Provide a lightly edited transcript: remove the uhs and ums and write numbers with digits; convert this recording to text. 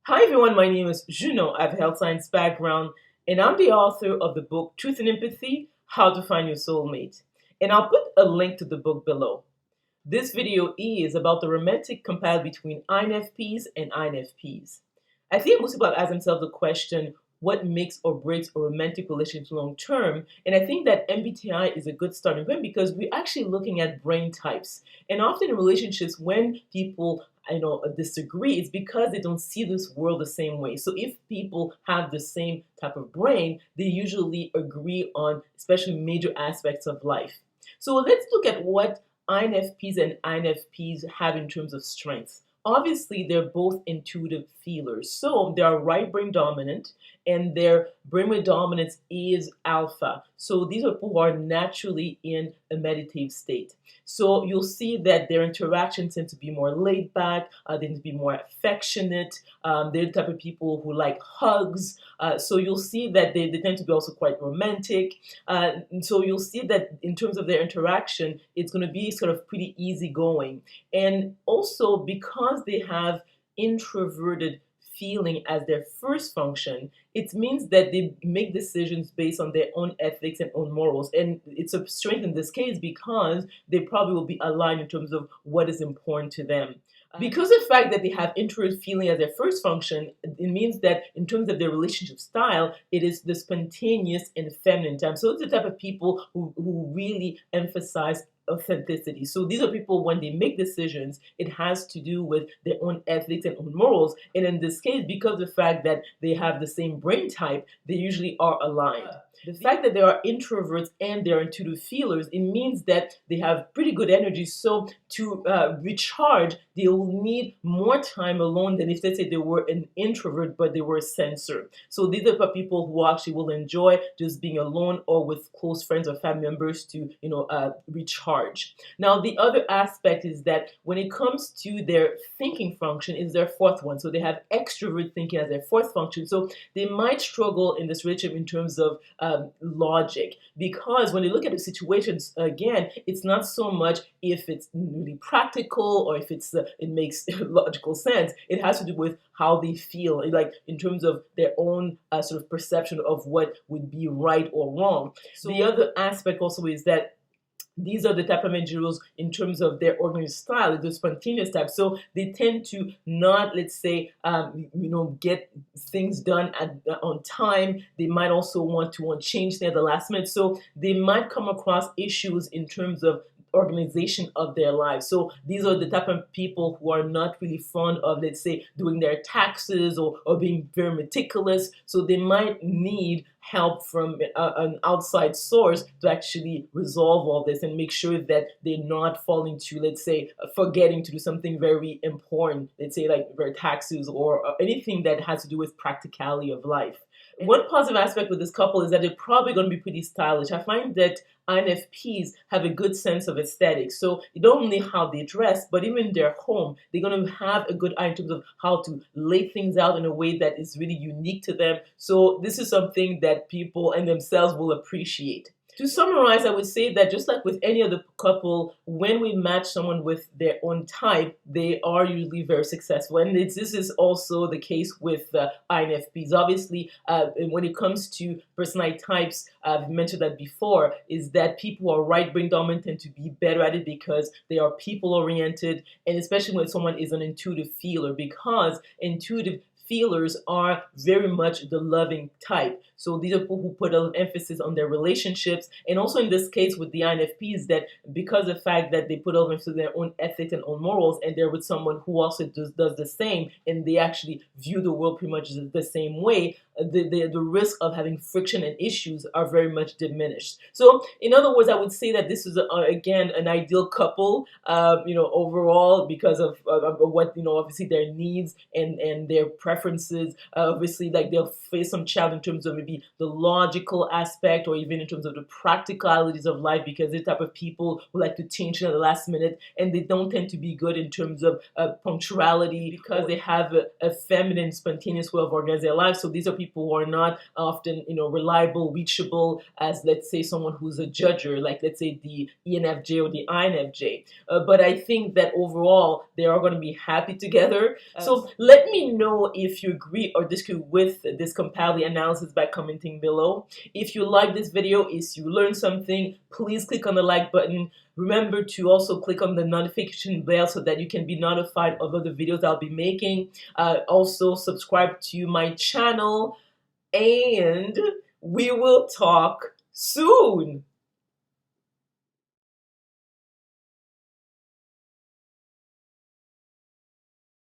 Hi everyone, my name is Junon. I have a health science background and I'm the author of the book Truth and Empathy, How to Find Your Soulmate. And I'll put a link to the book below. This video is about the romantic compatibility between INFPs and INFPs. I think most people have asked themselves the question, what makes or breaks a romantic relationship long term? And I think that MBTI is a good starting point because we're actually looking at brain types. And often in relationships, when people disagree, it's because they don't see this world the same way. So if people have the same type of brain, they usually agree on especially major aspects of life. So let's look at what INFPs and INFPs have in terms of strengths. Obviously, they're both intuitive feelers. So they are right brain dominant, and their brainwave dominance is alpha. So these are people who are naturally in a meditative state. So you'll see that their interactions tend to be more laid back, they tend to be more affectionate, they're the type of people who like hugs. So you'll see that they tend to be also quite romantic. And so you'll see that in terms of their interaction, it's going to be sort of pretty easygoing. And also because they have introverted feeling as their first function, it means that they make decisions based on their own ethics and own morals. And it's a strength in this case because they probably will be aligned in terms of what is important to them. Because of the fact that they have introverted feeling as their first function, it means that in terms of their relationship style, it is the spontaneous and feminine type. So it's the type of people who really emphasize authenticity. So these are people, when they make decisions, it has to do with their own ethics and own morals. And in this case, because of the fact that they have the same brain type, they usually are aligned. The fact that they are introverts and they're intuitive feelers, it means that they have pretty good energy. So to recharge, they will need more time alone than if, let's say, they were an introvert but they were a sensor. So these are people who actually will enjoy just being alone or with close friends or family members to recharge. Now the other aspect is that when it comes to their thinking function is their fourth one. So they have extrovert thinking as their fourth function. So they might struggle in this relationship in terms of logic, because when you look at the situations, again, it's not so much if it's really practical or if it makes logical sense. It has to do with how they feel, like in terms of their own sort of perception of what would be right or wrong. So the other aspect also is that these are the type of individuals in terms of their organized style, the spontaneous type. So they tend to not, let's say, get things done on time. They might also want to change things at the last minute. So they might come across issues in terms of organization of their lives. So these are the type of people who are not really fond of, let's say, doing their taxes or being very meticulous. So they might need help from an outside source to actually resolve all this and make sure that they're not falling to, let's say, forgetting to do something very important, let's say like their taxes or anything that has to do with practicality of life. One positive aspect with this couple is that they're probably going to be pretty stylish. I find that INFPs have a good sense of aesthetics. So not only how they dress, but even their home, they're going to have a good eye in terms of how to lay things out in a way that is really unique to them. So this is something that people and themselves will appreciate. To summarize, I would say that just like with any other couple, when we match someone with their own type, they are usually very successful. And this is also the case with INFPs. Obviously, when it comes to personality types, I've mentioned that before, is that people who are right brain dominant tend to be better at it because they are people oriented, and especially when someone is an intuitive feeler, because intuitive feelers are very much the loving type. So these are people who put a lot of emphasis on their relationships. And also in this case with the INFPs, that because of the fact that they put a lot of emphasis on their own ethics and own morals, and they're with someone who also does the same, and they actually view the world pretty much the same way, the risk of having friction and issues are very much diminished. So in other words, I would say that this is again an ideal couple, overall, because of what, obviously their needs and their preferences. Obviously, like they'll face some challenge in terms of maybe the logical aspect or even in terms of the practicalities of life, because they're the type of people who like to change at the last minute, and they don't tend to be good in terms of punctuality because they have a feminine, spontaneous way of organizing their lives. So these are people who are not often, reliable, reachable as, let's say, someone who's a judger, like let's say the ENFJ or the INFJ. But I think that overall they are going to be happy together. So let me know if you agree or disagree with this compatibility analysis by commenting below. If you like this video, if you learned something, please click on the like button. Remember to also click on the notification bell so that you can be notified of other videos I'll be making. Also subscribe to my channel, and we will talk soon.